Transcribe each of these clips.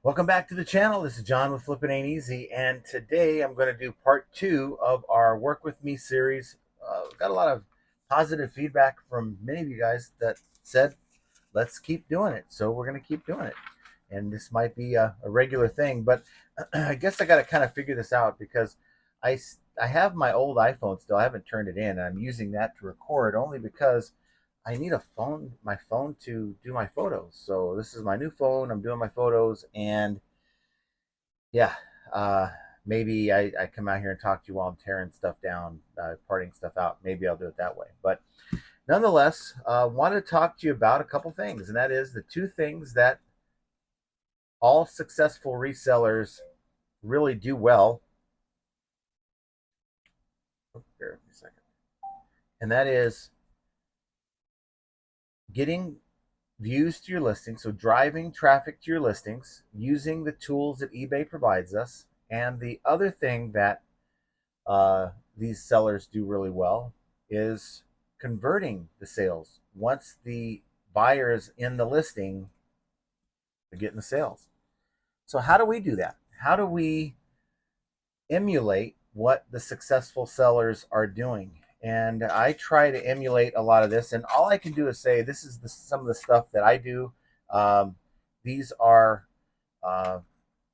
Welcome back to the channel. This is John with Flippin' Ain't Easy, and today I'm going to do part two of our Work With Me series. Got a lot of positive feedback from many of you guys that said, let's keep doing it. So we're going to keep doing it. And this might be a regular thing, but I guess I got to kind of figure this out because I have my old iPhone still. I haven't turned it in, and I'm using that to record only because I need my phone to do my photos. So this is my new phone. I'm doing my photos, and yeah, uh, maybe I come out here and talk to you while I'm tearing stuff down, parting stuff out. Maybe I'll do it that way. But nonetheless, wanted to talk to you about a couple things, and that is the two things that all successful resellers really do well. Here, a second. And that is getting views to your listings, so driving traffic to your listings using the tools that eBay provides us. And the other thing that these sellers do really well is converting the sales. Once the buyer is in the listing, they're getting the sales. So how do we do that? How do we emulate what the successful sellers are doing? And I try to emulate a lot of this, and all I can do is say this is some of the stuff that I do. Um, these are uh,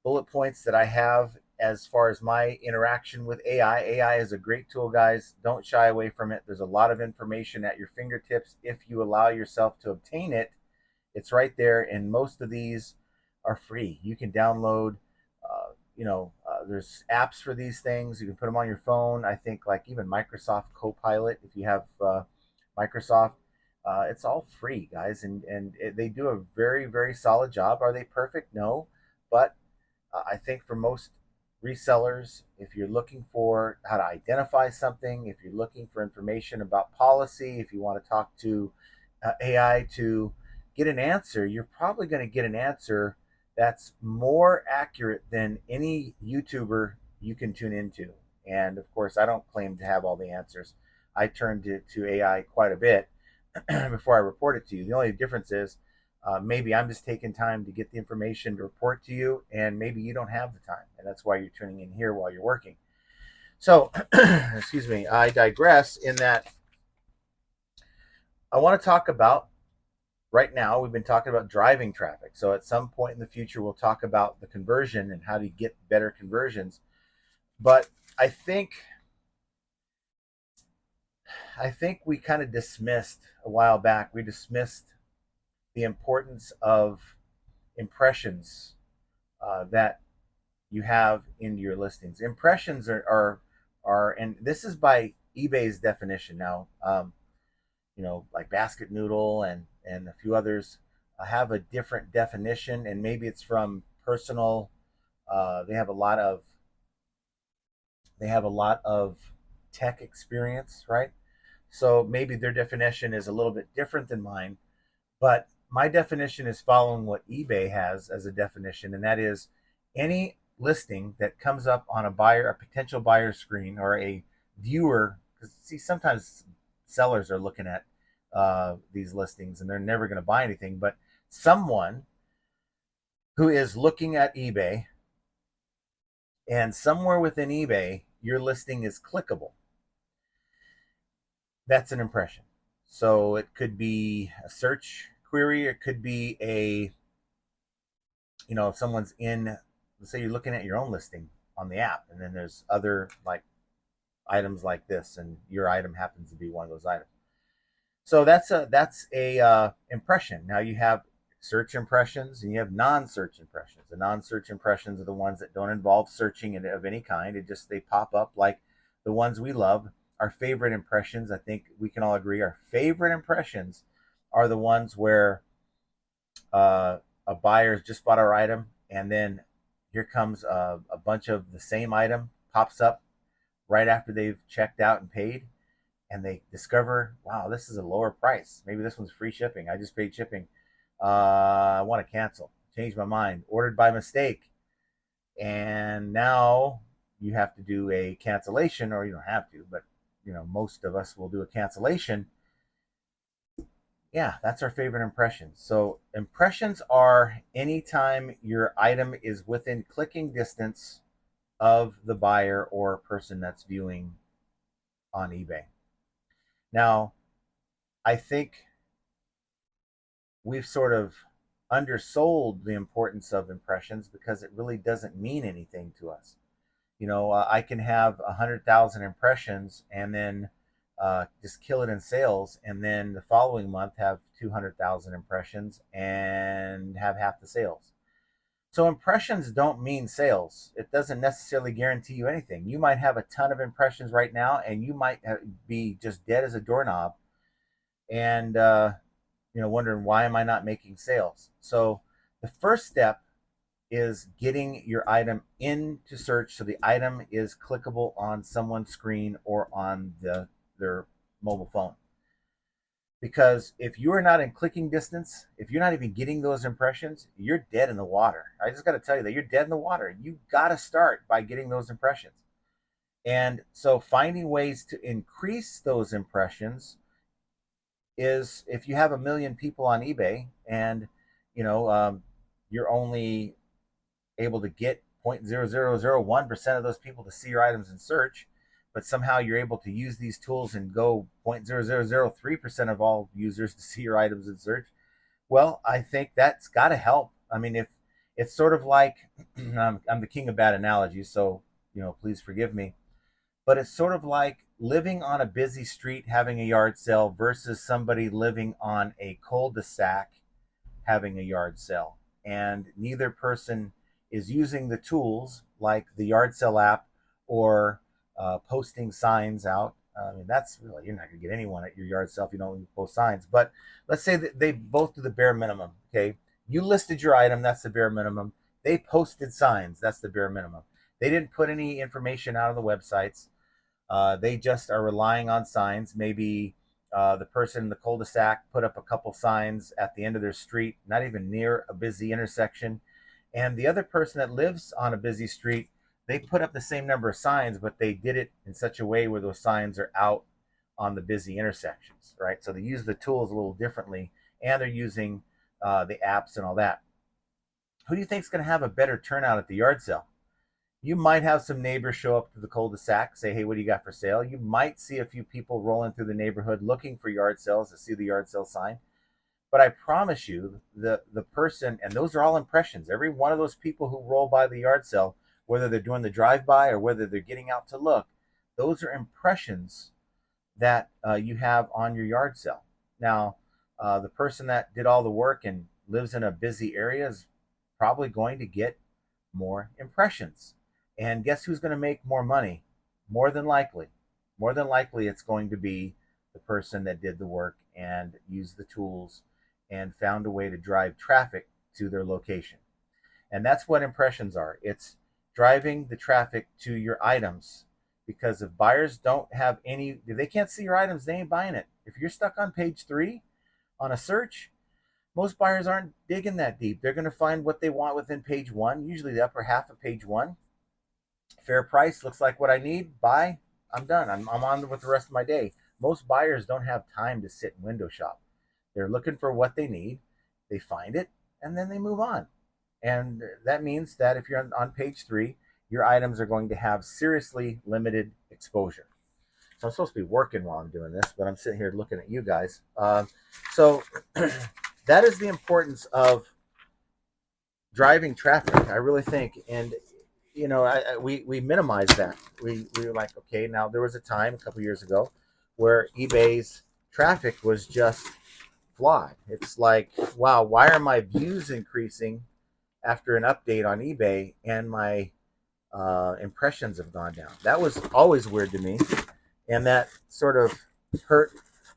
bullet points that I have as far as my interaction with AI. AI is a great tool, guys. Don't shy away from it. There's a lot of information at your fingertips if you allow yourself to obtain it. It's right there, and most of these are free. You can download. There's apps for these things. You can put them on your phone. I think like even Microsoft Copilot, if you have Microsoft, it's all free, guys, and they do a very very solid job. Are they perfect? No, but I think for most resellers, if you're looking for how to identify something, if you're looking for information about policy, if you want to talk to AI to get an answer, you're probably going to get an answer that's more accurate than any YouTuber you can tune into. And of course, I don't claim to have all the answers. I turn to AI quite a bit before I report it to you. The only difference is maybe I'm just taking time to get the information to report to you, and maybe you don't have the time, and that's why you're tuning in here while you're working. So, excuse me, I digress in that I want to talk about right now. We've been talking about driving traffic. So, at some point in the future, we'll talk about the conversion and how to get better conversions. But I think I think we kind of dismissed a while back. We dismissed the importance of impressions that you have in your listings. Impressions and this is by eBay's definition now. Like Basket Noodle and a few others have a different definition, and maybe it's from personal. They have a lot of tech experience, right? So maybe their definition is a little bit different than mine, but my definition is following what eBay has as a definition, and that is any listing that comes up on a potential buyer screen, or a viewer. Because see, sometimes sellers are looking at these listings and they're never going to buy anything, but someone who is looking at eBay, and somewhere within eBay, your listing is clickable. That's an impression. So it could be a search query, it could be if someone's in, let's say you're looking at your own listing on the app, and then there's other like items like this, and your item happens to be one of those items. So that's a impression. Now you have search impressions and you have non-search impressions. The non-search impressions are the ones that don't involve searching of any kind. They pop up like the ones we love. Our favorite impressions, I think we can all agree, our favorite impressions are the ones where a buyer's just bought our item, and then here comes a bunch of the same item pops up right after they've checked out and paid, and they discover, wow, this is a lower price. Maybe this one's free shipping. I just paid shipping. I want to cancel. Change my mind. Ordered by mistake. And now you have to do a cancellation, or you don't have to, but most of us will do a cancellation. Yeah, that's our favorite impressions. So impressions are anytime your item is within clicking distance of the buyer or person that's viewing on eBay. Now, I think we've sort of undersold the importance of impressions because it really doesn't mean anything to us. I can have 100,000 impressions and then just kill it in sales, and then the following month have 200,000 impressions and have half the sales. So impressions don't mean sales. It doesn't necessarily guarantee you anything. You might have a ton of impressions right now, and you might be just dead as a doorknob, and wondering why am I not making sales. So the first step is getting your item into search so the item is clickable on someone's screen or on their mobile phone. Because if you are not in clicking distance, if you're not even getting those impressions, you're dead in the water. I just got to tell you that you're dead in the water. You got to start by getting those impressions. And so finding ways to increase those impressions is, if you have 1 million people on eBay and you're only able to get 0.0001% of those people to see your items in search, but somehow you're able to use these tools and go 0.0003% of all users to see your items in search. Well, I think that's got to help. I mean, if it's sort of like I'm the king of bad analogies, so please forgive me, but it's sort of like living on a busy street having a yard sale versus somebody living on a cul-de-sac having a yard sale. And neither person is using the tools like the yard sale app or posting signs out. I mean, that's really, you're not going to get anyone at your yard sale if you don't post signs. But let's say that they both do the bare minimum. Okay. You listed your item, that's the bare minimum. They posted signs, that's the bare minimum. They didn't put any information out on the websites. They just are relying on signs. Maybe the person in the cul-de-sac put up a couple signs at the end of their street, not even near a busy intersection. And the other person that lives on a busy street, they put up the same number of signs, but they did it in such a way where those signs are out on the busy intersections, right? So they use the tools a little differently, and they're using the apps and all that. Who do you think is going to have a better turnout at the yard sale? You might have some neighbors show up to the cul-de-sac, say, hey, what do you got for sale? You might see a few people rolling through the neighborhood looking for yard sales to see the yard sale sign. But I promise you, the person, and those are all impressions. Every one of those people who roll by the yard sale, whether they're doing the drive-by or whether they're getting out to look, those are impressions that you have on your yard sale. Now, the person that did all the work and lives in a busy area is probably going to get more impressions. And guess who's going to make more money? More than likely. More than likely, it's going to be the person that did the work and used the tools and found a way to drive traffic to their location. And that's what impressions are. It's driving the traffic to your items. Because if buyers don't have any, if they can't see your items, they ain't buying it. If you're stuck on page 3 on a search, most buyers aren't digging that deep. They're going to find what they want within page 1, usually the upper half of page 1. Fair price, looks like what I need, buy, I'm done. I'm on with the rest of my day. Most buyers don't have time to sit and window shop. They're looking for what they need, they find it, and then they move on. And that means that if you're on page 3, your items are going to have seriously limited exposure. So I'm supposed to be working while I'm doing this, but I'm sitting here looking at you guys. So that is the importance of driving traffic, I really think. And we minimize that. We were like, okay, now there was a time a couple years ago where eBay's traffic was just flawed. It's like, wow, why are my views increasing after an update on eBay and my impressions have gone down? That was always weird to me, and that sort of hurt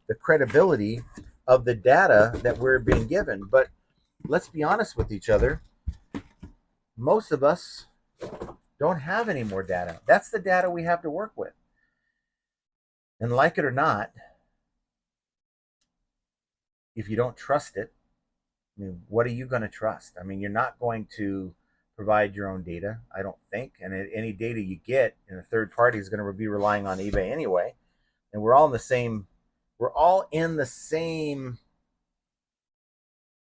the credibility of the data that we're being given. But let's be honest with each other. Most of us don't have any more data. That's the data we have to work with. And like it or not, if you don't trust it, I mean, what are you going to trust? I mean, you're not going to provide your own data, I don't think. And any data you get in a third party is going to be relying on eBay anyway. And we're all in the same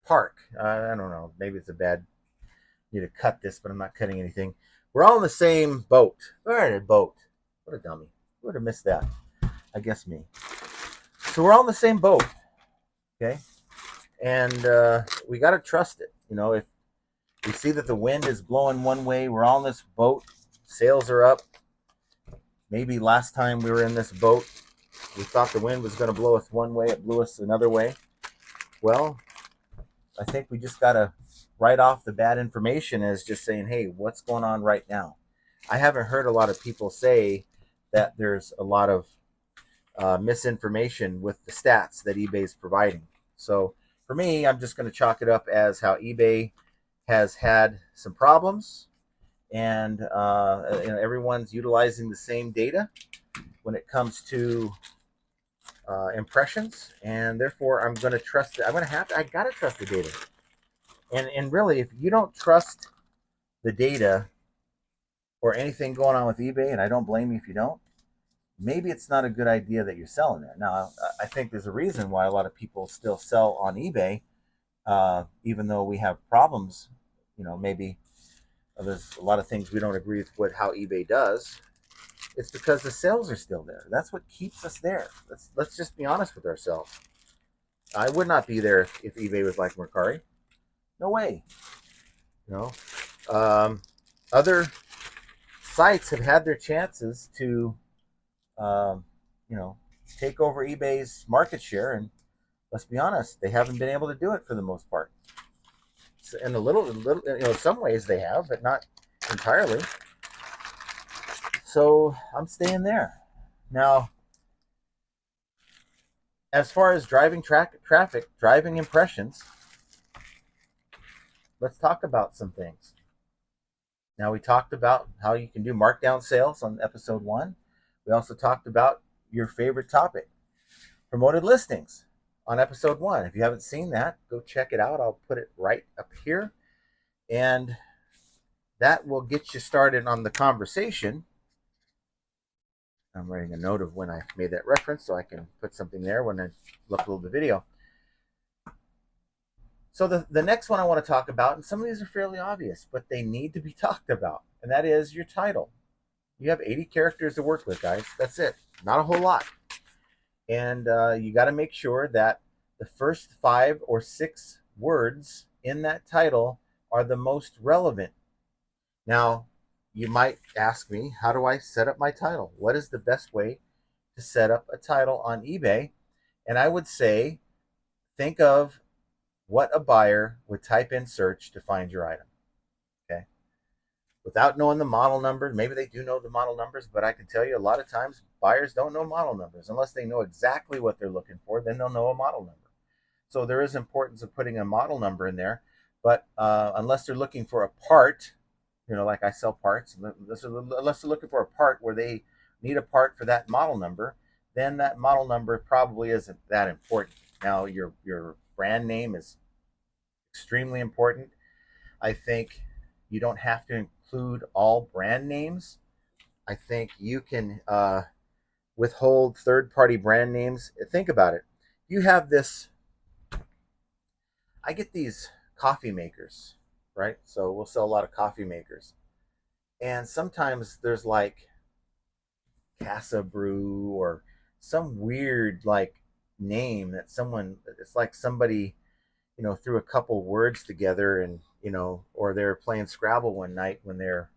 park. I don't know. Maybe it's a bad. Need to cut this, but I'm not cutting anything. We're all in the same boat. We're in a boat. What a dummy. Who would have missed that? I guess me. So we're all in the same boat. Okay. And we got to trust it. You know, if we see that the wind is blowing one way, we're all in this boat, sails are up. Maybe last time we were in this boat, we thought the wind was going to blow us one way, it blew us another way. Well, I think we just got to write off the bad information as just saying, hey, what's going on right now? I haven't heard a lot of people say that there's a lot of misinformation with the stats that eBay is providing. So for me, I'm just going to chalk it up as how eBay has had some problems, and everyone's utilizing the same data when it comes to impressions, and therefore I'm going to trust it. I got to trust the data. And really, if you don't trust the data or anything going on with eBay, and I don't blame you if you don't, maybe it's not a good idea that you're selling there. Now, I think there's a reason why a lot of people still sell on eBay, even though we have problems. You know, maybe there's a lot of things we don't agree with how eBay does. It's because the sales are still there. That's what keeps us there. Let's just be honest with ourselves. I would not be there if eBay was like Mercari. No way. You know, other sites have had their chances to, um, take over eBay's market share, and let's be honest, they haven't been able to do it for the most part. So in a little, some ways they have, but not entirely. So I'm staying there. Now, as far as driving traffic, driving impressions, let's talk about some things. Now, we talked about how you can do markdown sales on episode 1. We also talked about your favorite topic, promoted listings, on episode 1. If you haven't seen that, go check it out. I'll put it right up here. And that will get you started on the conversation. I'm writing a note of when I made that reference so I can put something there when I upload the video. So the next one I want to talk about, and some of these are fairly obvious, but they need to be talked about, and that is your title. You have 80 characters to work with, guys. That's it. Not a whole lot. And you got to make sure that the first 5 or 6 words in that title are the most relevant. Now, you might ask me, how do I set up my title? What is the best way to set up a title on eBay? And I would say, think of what a buyer would type in search to find your item. Okay. Without knowing the model numbers, maybe they do know the model numbers, but I can tell you a lot of times buyers don't know model numbers. Unless they know exactly what they're looking for, then they'll know a model number. So there is importance of putting a model number in there, but unless they're looking for a part, like I sell parts, unless they're looking for a part where they need a part for that model number, then that model number probably isn't that important. Now, your brand name is extremely important. I think you don't have to include all brand names. I think you can withhold third-party brand names. Think about it. You have this. I get these coffee makers, right? So we'll sell a lot of coffee makers. And sometimes there's like Casa Brew or some weird like name that it's like somebody, threw a couple words together, and, or they're playing Scrabble one night when they're,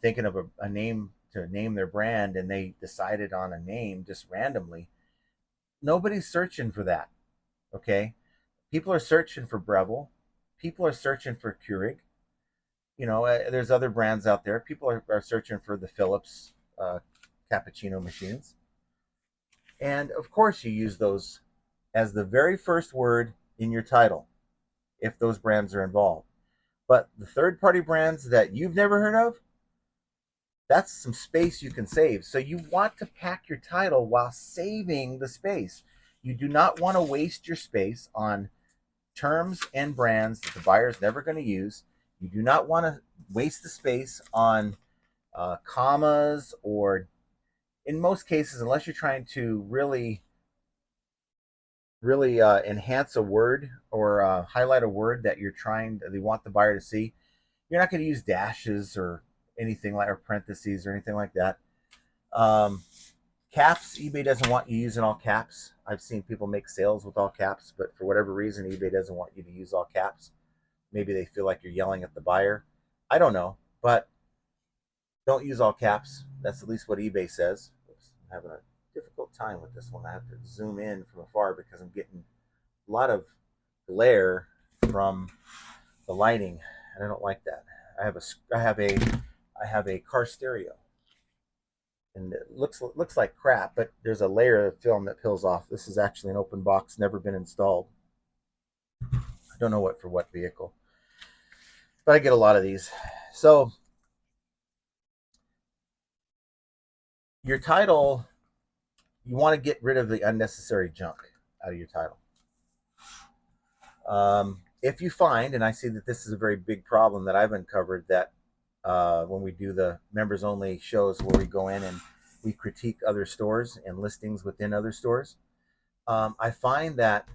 thinking of a name to name their brand, and they decided on a name just randomly. Nobody's searching for that. Okay. People are searching for Breville. People are searching for Keurig. There's other brands out there. People are searching for the Philips cappuccino machines. And of course, you use those as the very first word in your title if those brands are involved. But the third-party brands that you've never heard of, that's some space you can save. So you want to pack your title while saving the space. You do not want to waste your space on terms and brands that the buyer's never going to use. You do not want to waste the space on commas, or in most cases, unless you're trying to really really enhance a word or highlight a word that they want the buyer to see, you're not going to use dashes or anything like, or parentheses or anything like that. Um, Caps, eBay doesn't want you using all caps. I've seen people make sales with all caps, but for whatever reason, eBay doesn't want you to use all caps. Maybe they feel like you're yelling at the buyer. I don't know, but don't use all caps. That's at least what eBay says. Oops, I'm having a difficult time with this one. I have to zoom in from afar because I'm getting a lot of glare from the lighting, and I don't like that. I have a car stereo, and it looks like crap, but there's a layer of film that peels off. This is actually an open box, never been installed. I don't know what vehicle, but I get a lot of these. So your title, you want to get rid of the unnecessary junk out of your title. If you find, and I see that this is a very big problem that I've uncovered, that when we do the members only shows where we go in and we critique other stores and listings within other stores, I find that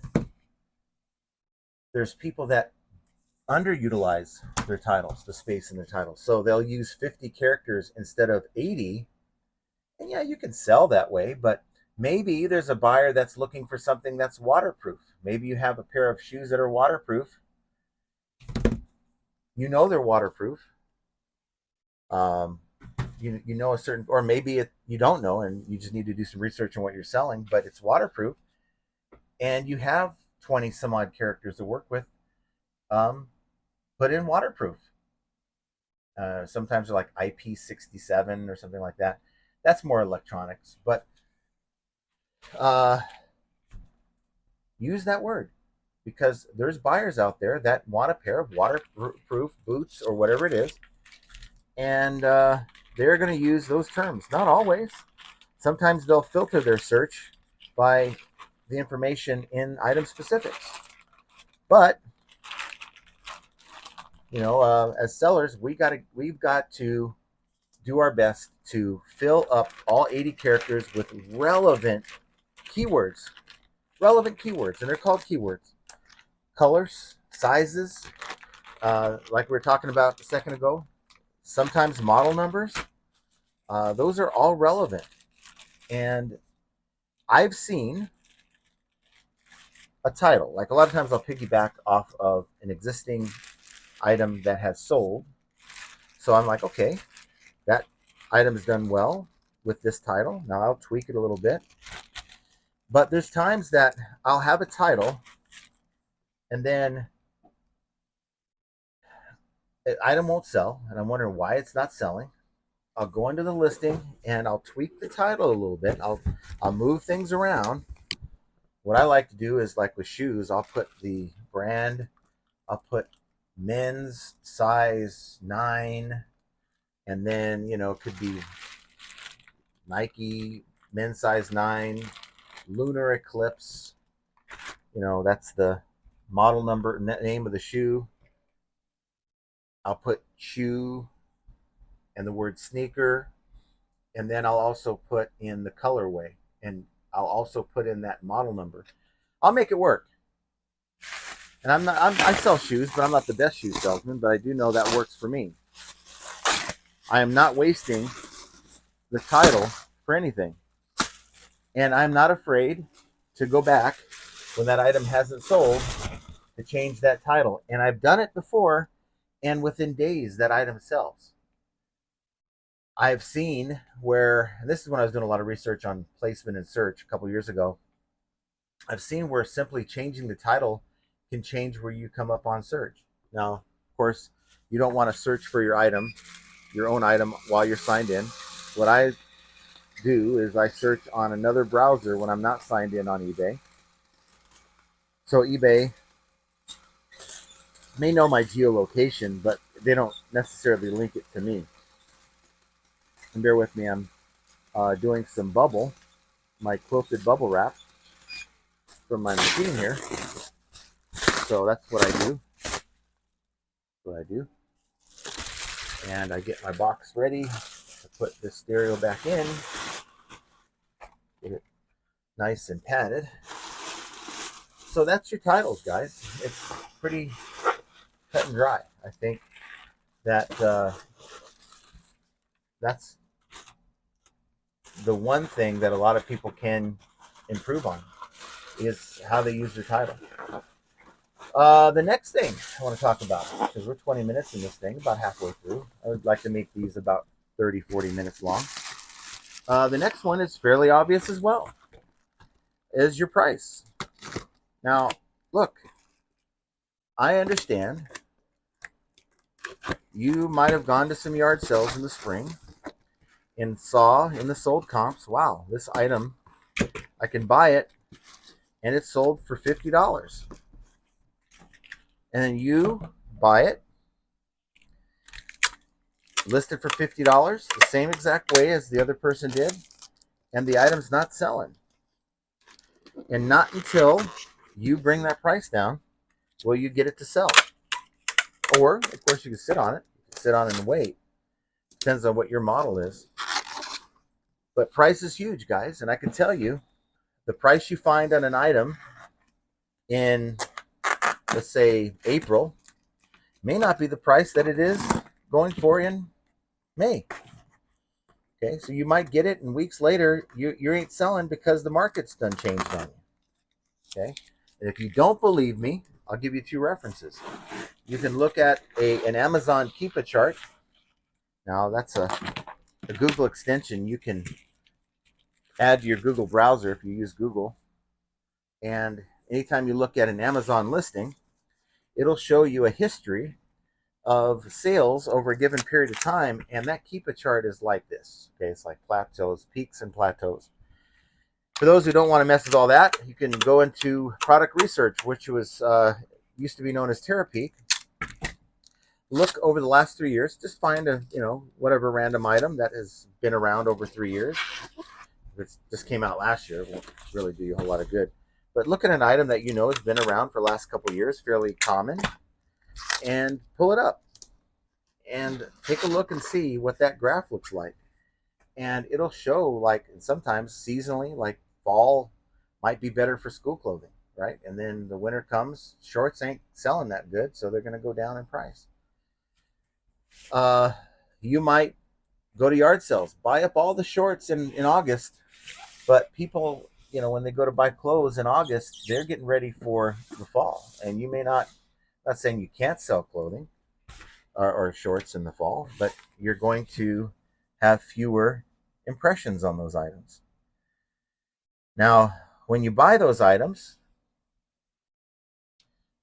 there's people that underutilize their titles, the space in their titles. So they'll use 50 characters instead of 80. And yeah, you can sell that way, but maybe there's a buyer that's looking for something that's waterproof. Maybe you have a pair of shoes that are waterproof. You know they're waterproof. Um, you know a certain, or maybe you don't know and you just need to do some research on what you're selling, but it's waterproof and you have 20 some odd characters to work with. Put in waterproof. Sometimes they're like IP67 or something like that. That's more electronics, but uh, use that word, because there's buyers out there that want a pair of waterproof boots or whatever it is, and they're going to use those terms. Not always. Sometimes they'll filter their search by the information in item specifics. But as sellers, we've got to do our best to fill up all 80 characters with relevant keywords. Relevant keywords, and they're called keywords. Colors, sizes, like we were talking about a second ago. Sometimes model numbers. Those are all relevant. And I've seen a title. Like a lot of times I'll piggyback off of an existing item that has sold. So I'm like, okay, that item is done well with this title. Now I'll tweak it a little bit. But there's times that I'll have a title and then the item won't sell, and I'm wondering why it's not selling. I'll go into the listing and I'll tweak the title a little bit. I'll move things around. What I like to do is, like with shoes, I'll put the brand, I'll put men's size 9, and then it could be Nike men's size 9, lunar eclipse. That's the model number, name of the shoe. I'll put shoe and the word sneaker, and then I'll also put in the colorway, and I'll also put in that model number. I'll make it work. And I sell shoes, but I'm not the best shoe salesman, but I do know that works for me. I am not wasting the title for anything. And I'm not afraid to go back when that item hasn't sold to change that title. And I've done it before, and within days that item sells. I've seen where, and this is when I was doing a lot of research on placement and search a couple years ago, I've seen where simply changing the title can change where you come up on search. Now, of course, you don't want to search for your own item, while you're signed in. What I do is I search on another browser when I'm not signed in on eBay. So eBay may know my geolocation, but they don't necessarily link it to me. And bear with me, I'm doing some my quilted bubble wrap from my machine here. So that's what I do. And I get my box ready to put this stereo back in. Get it nice and padded. So that's your titles, guys. It's pretty cut and dry. I think that that's the one thing that a lot of people can improve on is how they use their title. The next thing I want to talk about, because we're 20 minutes in this thing, about halfway through. I would like to make these about 30, 40 minutes long. The next one is fairly obvious as well, is your price. Now, look, I understand you might have gone to some yard sales in the spring and saw in the sold comps, wow, this item, I can buy it, and it's sold for $50. And then you buy it, list it for $50, the same exact way as the other person did, and the item's not selling. And not until you bring that price down will you get it to sell. Or, of course, you can sit on it, sit on it and wait. Depends on what your model is. But price is huge, guys, and I can tell you, the price you find on an item in, let's say, April, may not be the price that it is going for in May. Okay, so you might get it, and weeks later, you ain't selling because the market's done changed on you. Okay, and if you don't believe me, I'll give you two references. You can look at an Amazon Keepa chart. Now, that's a Google extension you can add to your Google browser if you use Google. And anytime you look at an Amazon listing, it'll show you a history of sales over a given period of time, and that Keepa chart is like this. Okay, it's like plateaus, peaks and plateaus. For those who don't want to mess with all that, you can go into product research, which was used to be known as TerraPeak. Look over the last 3 years. Just find a whatever random item that has been around over 3 years. If it just came out last year, it won't really do you a whole lot of good. But look at an item that you know has been around for the last couple of years, fairly common, and pull it up and take a look and see what that graph looks like. And it'll show, like, sometimes seasonally, like fall might be better for school clothing, right? And then the winter comes, shorts ain't selling that good, so they're going to go down in price. You might go to yard sales, buy up all the shorts in August, but people, when they go to buy clothes in August, they're getting ready for the fall. And you may not saying you can't sell clothing or shorts in the fall, but you're going to have fewer impressions on those items. Now, when you buy those items,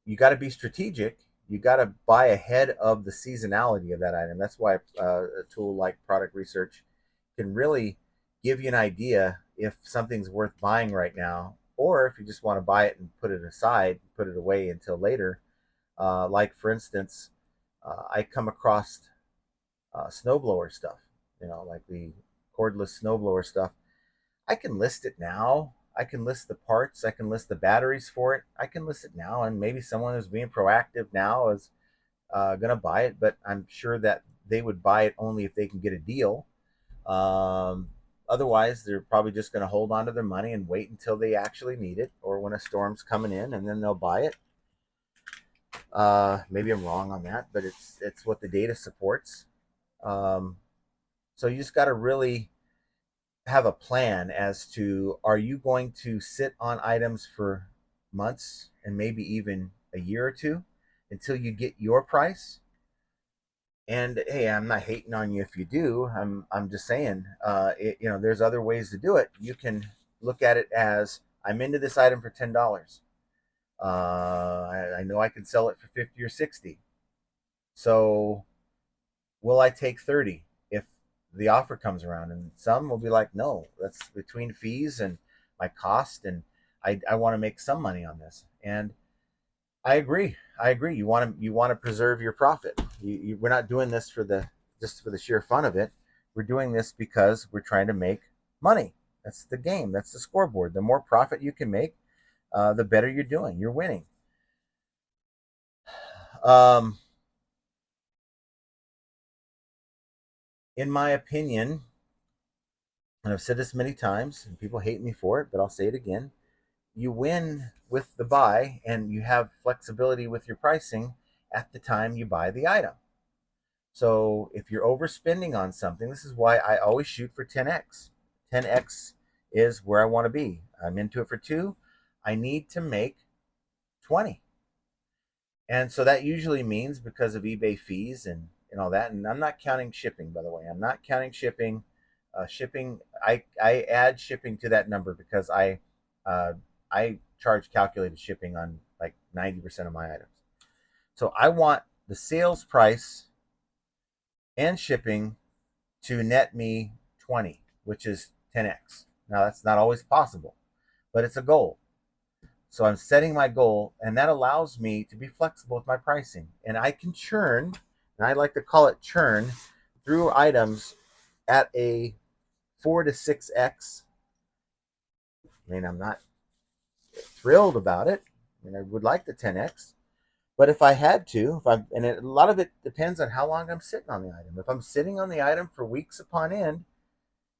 you got to be strategic. You got to buy ahead of the seasonality of that item. That's why a tool like product research can really give you an idea if something's worth buying right now, or if you just want to buy it and put it aside, put it away until later. Like, for instance, I come across snowblower stuff, like the cordless snowblower stuff. I can list it now. I can list the parts. I can list the batteries for it. I can list it now, and maybe someone who's being proactive now is going to buy it, but I'm sure that they would buy it only if they can get a deal. Otherwise, they're probably just going to hold on to their money and wait until they actually need it, or when a storm's coming in, and then they'll buy it. Maybe I'm wrong on that, but it's what the data supports. So you just got to really have a plan as to, are you going to sit on items for months and maybe even a year or two until you get your price? And hey, I'm not hating on you if you do. I'm just saying, there's other ways to do it. You can look at it as, I'm into this item for $10. I know I can sell it for 50 or 60. So will I take 30 if the offer comes around? And some will be like, no, that's between fees and my cost, and I want to make some money on this. And I agree. You want to preserve your profit. We're not doing this just for the sheer fun of it. We're doing this because we're trying to make money. That's the game. That's the scoreboard. The more profit you can make, the better you're doing. You're winning. In my opinion, and I've said this many times, and people hate me for it, but I'll say it again, you win with the buy and you have flexibility with your pricing at the time you buy the item. So if you're overspending on something, this is why I always shoot for 10x. 10x is where I want to be. I'm into it for 2. I need to make 20. And so that usually means, because of eBay fees and all that, and I'm not counting shipping, by the way. I'm not counting shipping. Shipping, I add shipping to that number because I charge calculated shipping on like 90% of my items. So I want the sales price and shipping to net me 20, which is 10x. Now that's not always possible, but it's a goal. So I'm setting my goal, and that allows me to be flexible with my pricing. And I can churn, and I like to call it churn, through items at a 4 to 6x. I mean, I'm not thrilled about it. I mean, I would like the 10x, but if I had to, a lot of it depends on how long I'm sitting on the item. If I'm sitting on the item for weeks upon end,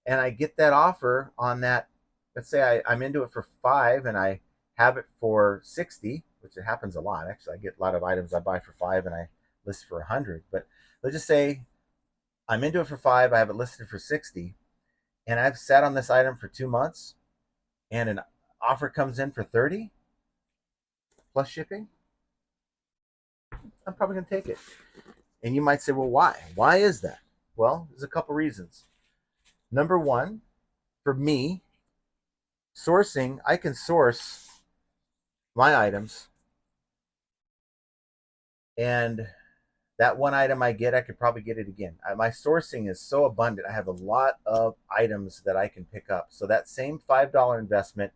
and I get that offer on that, let's say I'm into it for 5 and I have it for 60, which it happens a lot. Actually, I get a lot of items I buy for 5 and I list for 100. But let's just say I'm into it for 5, I have it listed for 60, and I've sat on this item for 2 months, and an offer comes in for 30 plus shipping, I'm probably going to take it. And you might say, well, why? Why is that? Well, there's a couple reasons. Number one, for me, sourcing, I can source my items, and that one item I get, I could probably get it again. My sourcing is so abundant. I have a lot of items that I can pick up. So that same $5 investment,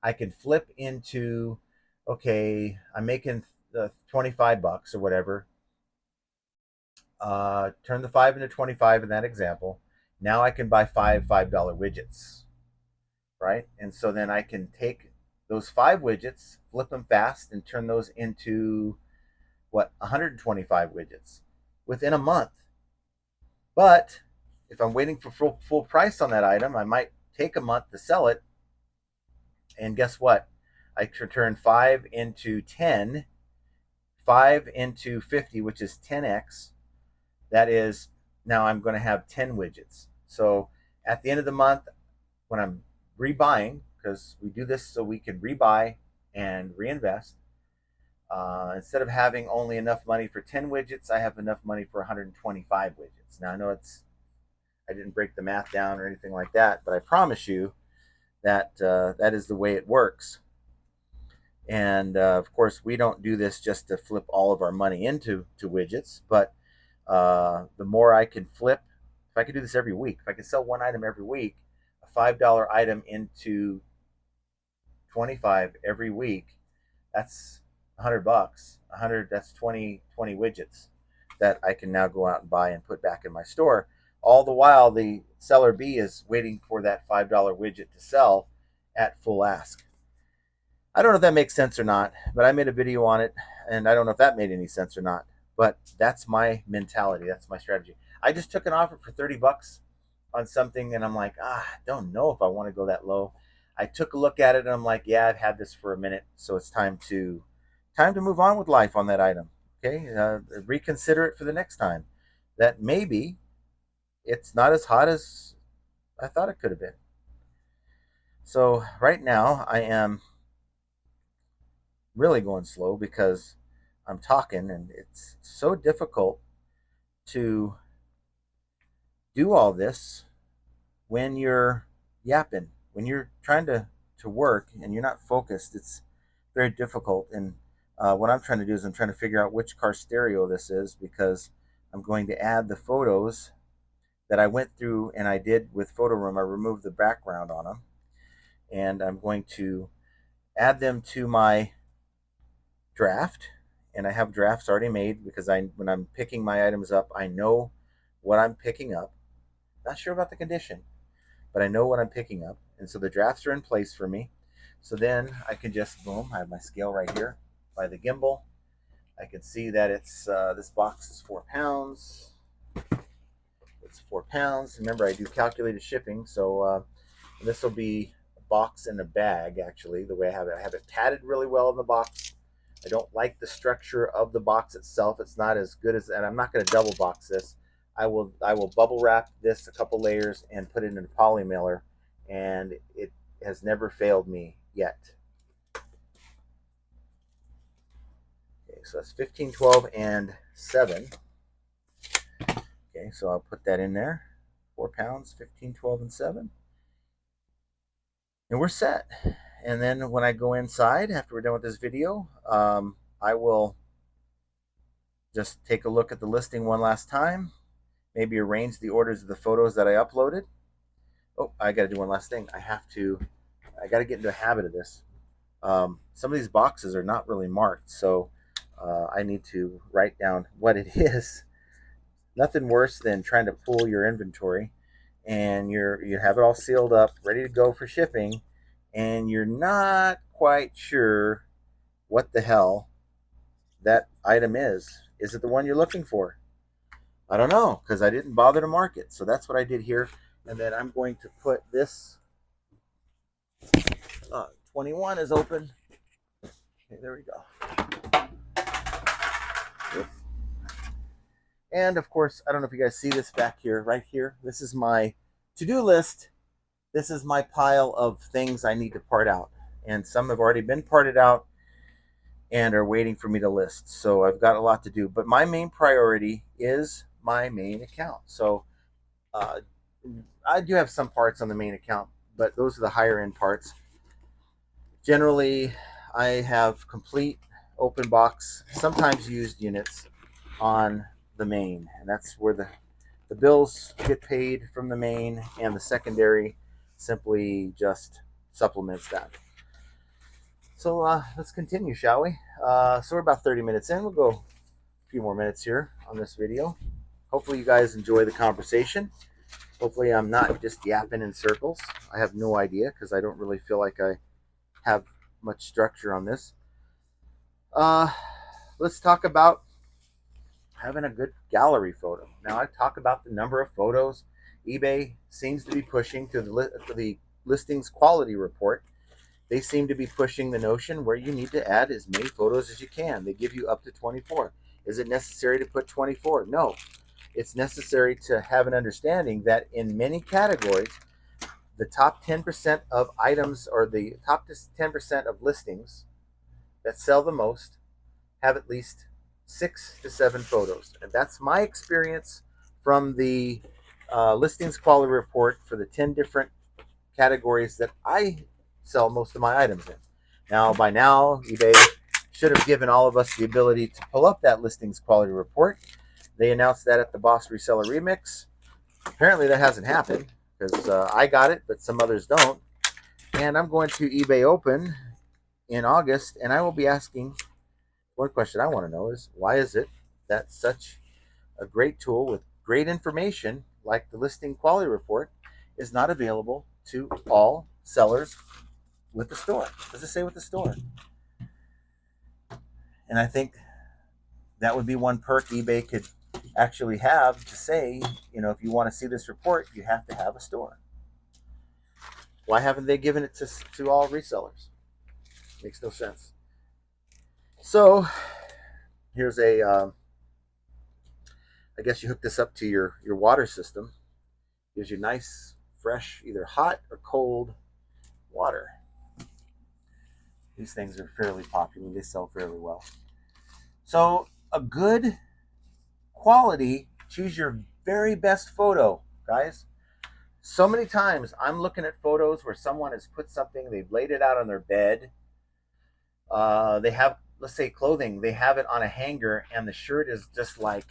I can flip into, okay, I'm making the 25 bucks or whatever. Turn the 5 into 25 in that example. Now I can buy $5 widgets, right? And so then I can take those 5 widgets, flip them fast, and turn those into 125 widgets within a month. But if I'm waiting for full price on that item, I might take a month to sell it. And guess what? I could turn 5 into 10, 5 into 50, which is 10x. That is, now I'm going to have 10 widgets. So at the end of the month, when I'm rebuying, because we do this so we can rebuy and reinvest, instead of having only enough money for 10 widgets, I have enough money for 125 widgets. Now I know I didn't break the math down or anything like that, but I promise you that that is the way it works. And of course, we don't do this just to flip all of our money into widgets, but the more I can flip, if I could do this every week, if I could sell one item every week, a $5 item into 25 every week, that's 100 bucks. 100, that's 20 widgets that I can now go out and buy and put back in my store. All the while, the seller B is waiting for that $5 widget to sell at full ask. I don't know if that makes sense or not, but I made a video on it, and I don't know if that made any sense or not. But that's my mentality. That's my strategy. I just took an offer for 30 bucks on something, and I'm like, I don't know if I want to go that low. I took a look at it, and I'm like, yeah, I've had this for a minute, so it's time to move on with life on that item. Okay, reconsider it for the next time. That maybe it's not as hot as I thought it could have been. So right now, I am really going slow because I'm talking, and it's so difficult to do all this when you're yapping, when you're trying to work and you're not focused. It's very difficult. And what I'm trying to do is I'm trying to figure out which car stereo this is, because I'm going to add the photos that I went through and I did with Photo Room. I removed the background on them, and I'm going to add them to my draft. And I have drafts already made, because when I'm picking my items up, I know what I'm picking up. Not sure about the condition, but I know what I'm picking up. And so the drafts are in place for me. So then I can just, boom, I have my scale right here by the gimbal. I can see that it's this box is 4 pounds. It's 4 pounds. Remember, I do calculated shipping, so this will be box in a bag, actually, the way I have it padded really well in the box. I don't like the structure of the box itself. It's not as good as, and I'm not going to double box this. I will bubble wrap this a couple layers and put it in a poly mailer, and it has never failed me yet. Okay, so that's 15, 12, and 7. Okay, so I'll put that in there. 4 pounds, 15, 12, and 7. And we're set. And then when I go inside, after we're done with this video, I will just take a look at the listing one last time, maybe arrange the orders of the photos that I uploaded. Oh, I got to do one last thing. I got to get into a habit of this. Some of these boxes are not really marked, so I need to write down what it is. Nothing worse than trying to pull your inventory and you have it all sealed up, ready to go for shipping, and you're not quite sure what the hell that item is. Is it the one you're looking for? I don't know, because I didn't bother to mark it. So that's what I did here. And then I'm going to put this 21 is open. Okay, there we go. Oops. And of course, I don't know if you guys see this back here, right here. This is my to-do list. This is my pile of things I need to part out. And some have already been parted out and are waiting for me to list. So I've got a lot to do. But my main priority is my main account. So I do have some parts on the main account, but those are the higher end parts. Generally, I have complete open box, sometimes used units on the main, and that's where the bills get paid from the main, and the secondary simply just supplements that. So let's continue, shall we? So we're about 30 minutes in. We'll go a few more minutes here on this video. Hopefully you guys enjoy the conversation. Hopefully I'm not just yapping in circles. I have no idea because I don't really feel like I have much structure on this. Let's talk about having a good gallery photo. Now, I talk about the number of photos. eBay seems to be pushing to the listings quality report. They seem to be pushing the notion where you need to add as many photos as you can. They give you up to 24. Is it necessary to put 24? No. It's necessary to have an understanding that in many categories, the top 10% of items or the top 10% of listings that sell the most have at least 6 to 7 photos. And that's my experience from the listings quality report for the 10 different categories that I sell most of my items in. Now, by now, eBay should have given all of us the ability to pull up that listings quality report. They announced that at the Boss Reseller Remix. Apparently that hasn't happened because I got it, but some others don't. And I'm going to eBay Open in August, and I will be asking, one question I want to know is, why is it that such a great tool with great information like the listing quality report is not available to all sellers with the store? Does it say with the store? And I think that would be one perk eBay could actually have to say, you know, if you want to see this report, you have to have a store. Why haven't they given it to all resellers? Makes no sense. So here's a, I guess you hook this up to your water system. Gives you nice, fresh, either hot or cold water. These things are fairly popular. They sell fairly well. So a good quality, choose your very best photo, guys. So many times I'm looking at photos where someone has put something, they've laid it out on their bed. They have, let's say, clothing. They have it on a hanger, and the shirt is just like,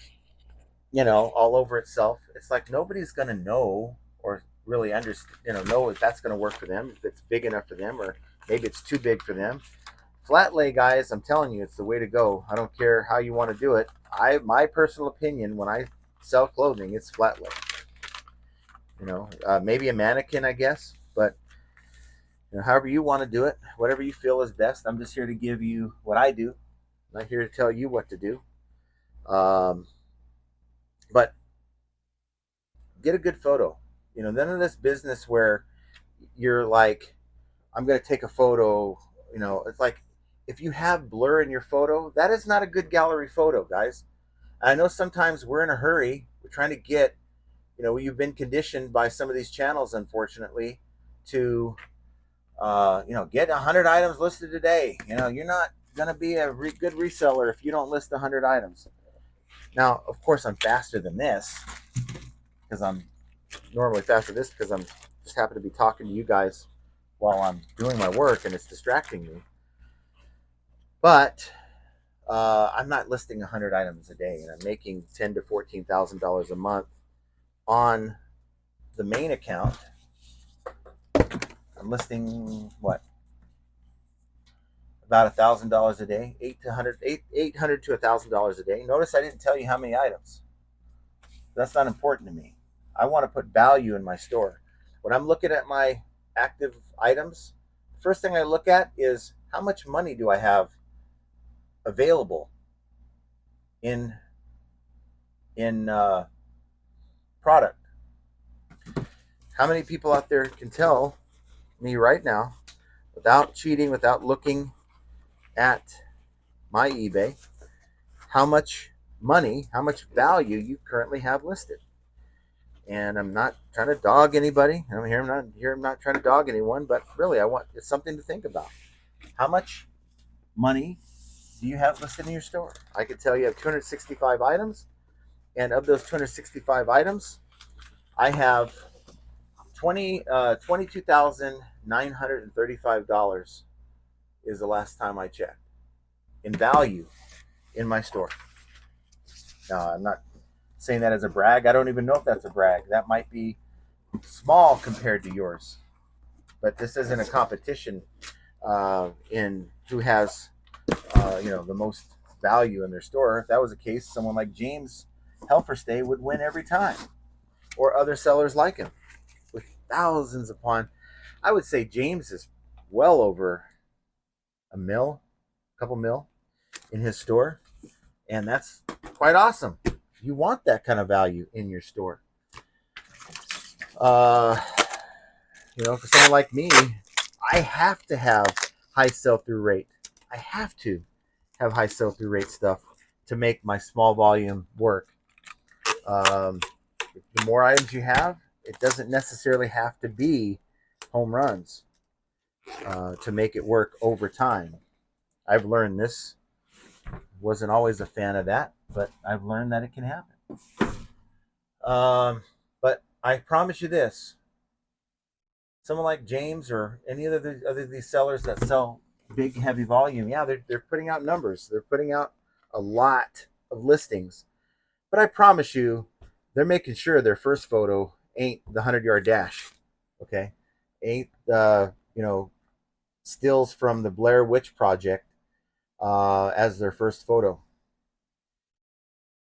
you know, all over itself. It's like nobody's going to know or really understand, know if that's going to work for them, if it's big enough for them, or maybe it's too big for them. Flat lay, guys, I'm telling you, it's the way to go. I don't care how you want to do it. My personal opinion, when I sell clothing, it's flat lay. Maybe a mannequin, I guess, but however you want to do it, whatever you feel is best. I'm just here to give you what I do. I'm not here to tell you what to do. But get a good photo. None of this business where you're like, I'm going to take a photo. You know, it's like if you have blur in your photo, that is not a good gallery photo, guys. I know sometimes we're in a hurry. We're trying to get, you know, you've been conditioned by some of these channels, unfortunately, to, you know, get 100 items listed today. You know, you're not going to be a good reseller if you don't list 100 items. Now, of course, I'm faster than this because I'm normally faster than this because I'm just happen to be talking to you guys while I'm doing my work and it's distracting me. But I'm not listing 100 items a day, and I'm making $10,000 to $14,000 a month on the main account. I'm listing what, about $1,000 a day, $800 to $1,000 a day. Notice I didn't tell you how many items. That's not important to me. I want to put value in my store. When I'm looking at my active items, the first thing I look at is how much money do I have available in product. How many people out there can tell me right now, without cheating, without looking at my eBay, how much money, how much value you currently have listed? And I'm not trying to dog anybody. I'm not trying to dog anyone, but really, it's something to think about. How much money do you have listed in your store? I could tell you have 265 items, and of those 265 items, I have $22,935 is the last time I checked in value in my store. Now, I'm not saying that as a brag. I don't even know if that's a brag. That might be small compared to yours, but this isn't a competition in who has you know, the most value in their store. If that was the case, someone like James Helferstay would win every time, or other sellers like him with thousands upon. I would say James is well over a couple mil in his store, and that's quite awesome. You want that kind of value in your store. You know, for someone like me, I have to have high sell-through rate. I have to have high sell-through rate stuff to make my small volume work. The more items you have, it doesn't necessarily have to be home runs to make it work over time. I've learned this. Wasn't always a fan of that, but I've learned that it can happen. But I promise you this: someone like James or any other of these sellers that sell big, heavy volume, yeah, they're putting out numbers. They're putting out a lot of listings. But I promise you, they're making sure their first photo ain't the 100-yard dash, okay? Ain't you know, stills from the Blair Witch Project as their first photo,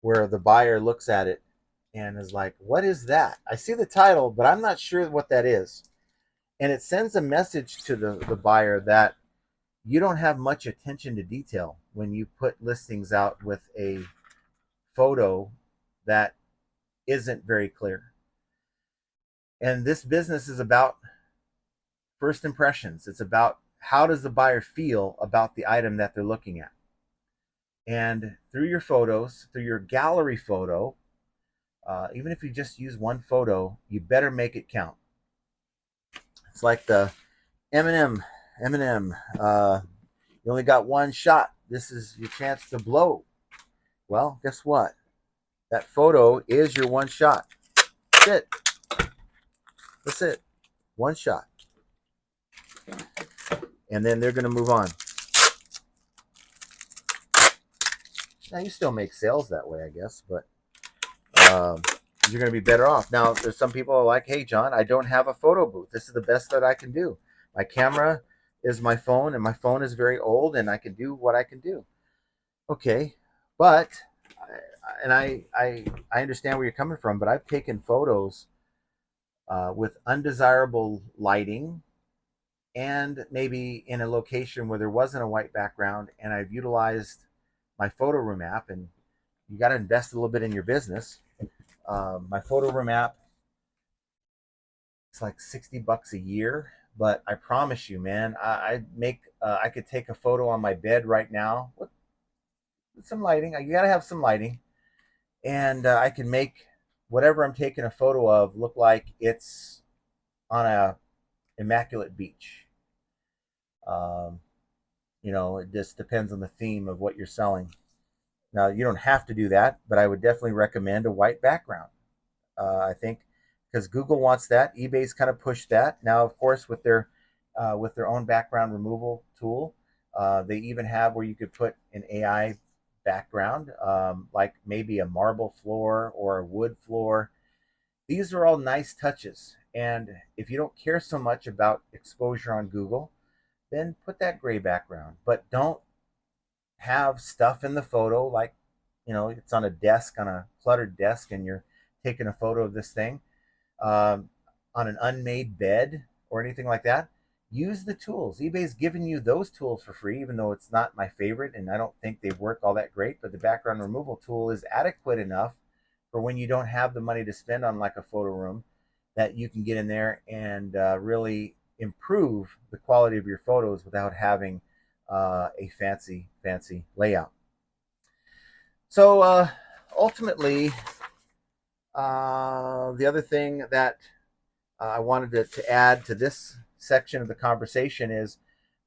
where the buyer looks at it and is like, "What is that? I see the title, but I'm not sure what that is." And it sends a message to the buyer that you don't have much attention to detail when you put listings out with a photo that isn't very clear. And this business is about first impressions. It's about how does the buyer feel about the item that they're looking at. And through your photos, through your gallery photo, even if you just use one photo, you better make it count. It's like the Eminem. You only got one shot. This is your chance to blow. Well, guess what? That photo is your one shot. That's it. That's it. One shot. And then they're going to move on. Now, you still make sales that way, I guess, but you're going to be better off. Now, there's some people are like, "Hey, John, I don't have a photo booth. This is the best that I can do. My camera is my phone, and my phone is very old, and I can do what I can do." Okay, but I understand where you're coming from, but I've taken photos with undesirable lighting and maybe in a location where there wasn't a white background, and I've utilized my photo room app. And you got to invest a little bit in your business. My photo room app, it's like $60 a year, but I promise you, man, I could take a photo on my bed right now with some lighting. You got to have some lighting, and I can make whatever I'm taking a photo of look like it's on a immaculate beach. Um, it just depends on the theme of what you're selling. Now, you don't have to do that, but I would definitely recommend a white background. I think because Google wants that. eBay's kind of pushed that. Now, of course, with their own background removal tool, they even have where you could put an AI background, like maybe a marble floor or a wood floor. These are all nice touches. And if you don't care so much about exposure on Google, then put that gray background. But don't have stuff in the photo like, it's on a desk, on a cluttered desk, and you're taking a photo of this thing um, on an unmade bed or anything like that. Use the tools. eBay's giving you those tools for free, even though it's not my favorite and I don't think they work all that great. But the background removal tool is adequate enough for when you don't have the money to spend on like a photo room, that you can get in there and really improve the quality of your photos without having a fancy layout. So ultimately, the other thing that I wanted to add to this section of the conversation is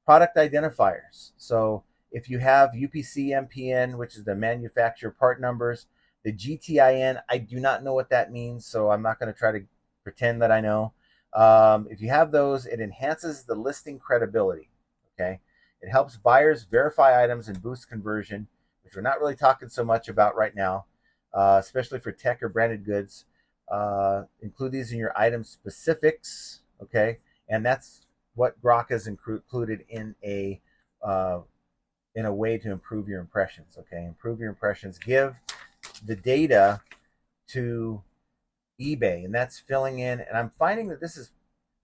product identifiers. So if you have UPC MPN, which is the manufacturer part numbers, the GTIN, I do not know what that means, so I'm not going to try to pretend that I know. If you have those, it enhances the listing credibility. Okay, it helps buyers verify items and boost conversion, which we're not really talking so much about right now, especially for tech or branded goods. Include these in your item specifics. Okay, and that's what Grok has included in a way to improve your impressions. Okay, improve your impressions. Give the data to eBay, and that's filling in. And I'm finding that this is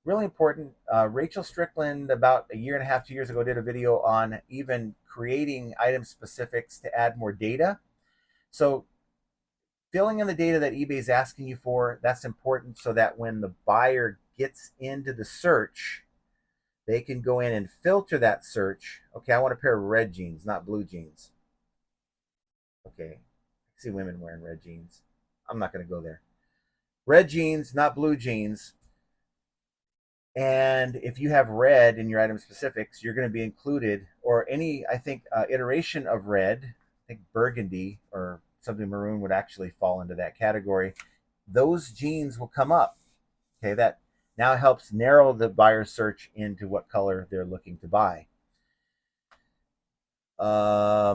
really important. Rachel Strickland, about a year and a half, 2 years ago, did a video on even creating item specifics to add more data. So filling in the data that eBay is asking you for, that's important so that when the buyer gets into the search, they can go in and filter that search. Okay, I want a pair of red jeans, not blue jeans. Okay, I see women wearing red jeans. I'm not going to go there. Red jeans, not blue jeans. And if you have red in your item specifics, you're going to be included, or any, I think, iteration of red. I think burgundy or something maroon would actually fall into that category. Those jeans will come up. Okay, that now helps narrow the buyer's search into what color they're looking to buy. I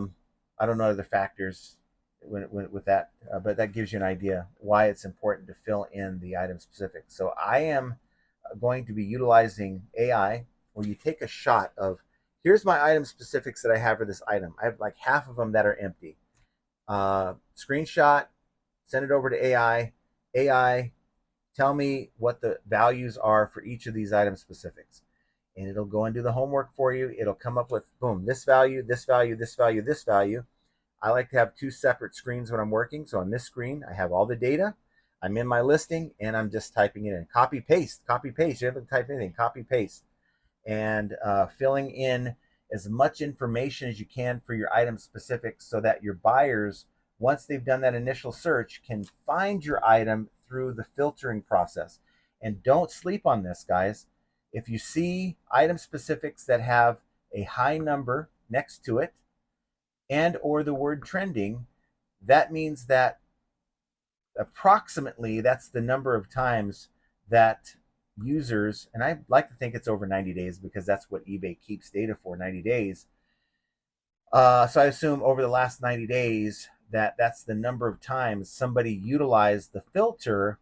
don't know other factors with that, but that gives you an idea why it's important to fill in the item specifics. So I am going to be utilizing AI, where you take a shot of, here's my item specifics that I have for this item. I have like half of them that are empty. Screenshot, send it over to AI. AI, tell me what the values are for each of these item specifics. And it'll go and do the homework for you. It'll come up with, boom, this value, this value, this value, this value. I like to have two separate screens when I'm working. So on this screen, I have all the data. I'm in my listing and I'm just typing it in. Copy, paste, copy, paste. You haven't typed anything, copy, paste. And filling in as much information as you can for your item specifics so that your buyers, once they've done that initial search, can find your item through the filtering process. And don't sleep on this, guys. If you see item specifics that have a high number next to it and or the word trending, that means that approximately that's the number of times that users, and I like to think it's over 90 days because that's what eBay keeps data for, 90 days. So I assume over the last 90 days that's the number of times somebody utilized the filter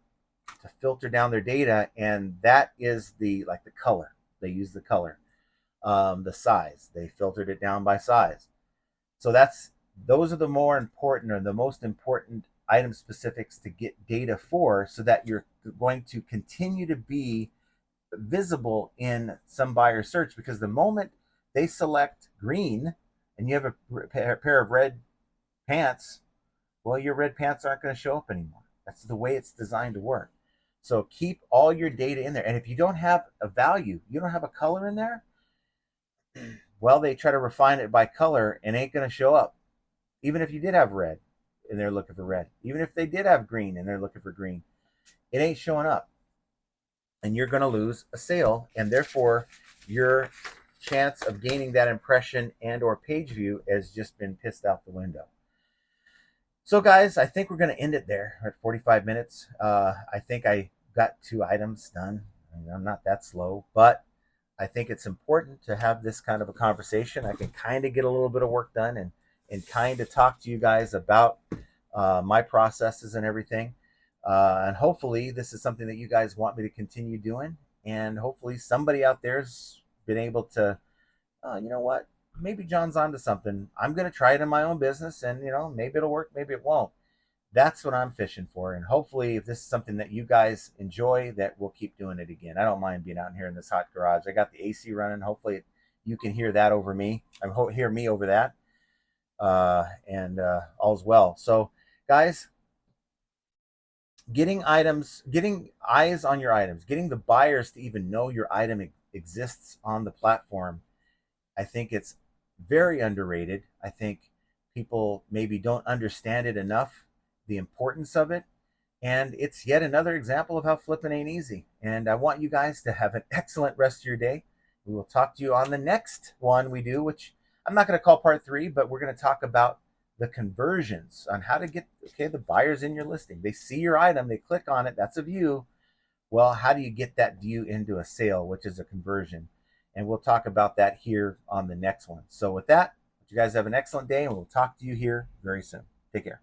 to filter down their data, and that is the color. They use the color, the size. They filtered it down by size. So those are the more important, or the most important item specifics to get data for, so that you're going to continue to be visible in some buyer search. Because the moment they select green and you have a pair of red pants, well, your red pants aren't going to show up anymore. That's the way it's designed to work. So keep all your data in there. And if you don't have a value, you don't have a color in there, well, they try to refine it by color and ain't going to show up. Even if you did have red and they're looking for red, even if they did have green and they're looking for green, it ain't showing up. And you're going to lose a sale. And therefore, your chance of gaining that impression and or page view has just been pissed out the window. So guys, I think we're going to end it there at 45 minutes. I think I got 2 items done. I mean, I'm not that slow, but I think it's important to have this kind of a conversation. I can kind of get a little bit of work done and kind of talk to you guys about my processes and everything. And hopefully this is something that you guys want me to continue doing. And hopefully somebody out there's been able to, you know what, maybe John's onto something. I'm going to try it in my own business and, you know, maybe it'll work, maybe it won't. That's what I'm fishing for. And hopefully if this is something that you guys enjoy, that we'll keep doing it again. I don't mind being out here in this hot garage. I got the AC running. Hopefully you can hear that over me. I hear me over that. And all's well. So guys, getting eyes on your items, getting the buyers to even know your item exists on the platform, I think it's very underrated. I think people maybe don't understand it enough, the importance of it. And it's yet another example of how flipping ain't easy. And I want you guys to have an excellent rest of your day. We will talk to you on the next one we do, which I'm not going to call part 3, but we're going to talk about the conversions on how to get the buyers in your listing. They see your item, they click on it, that's a view. Well, how do you get that view into a sale, which is a conversion? And we'll talk about that here on the next one. So with that, you guys have an excellent day, and we'll talk to you here very soon. Take care.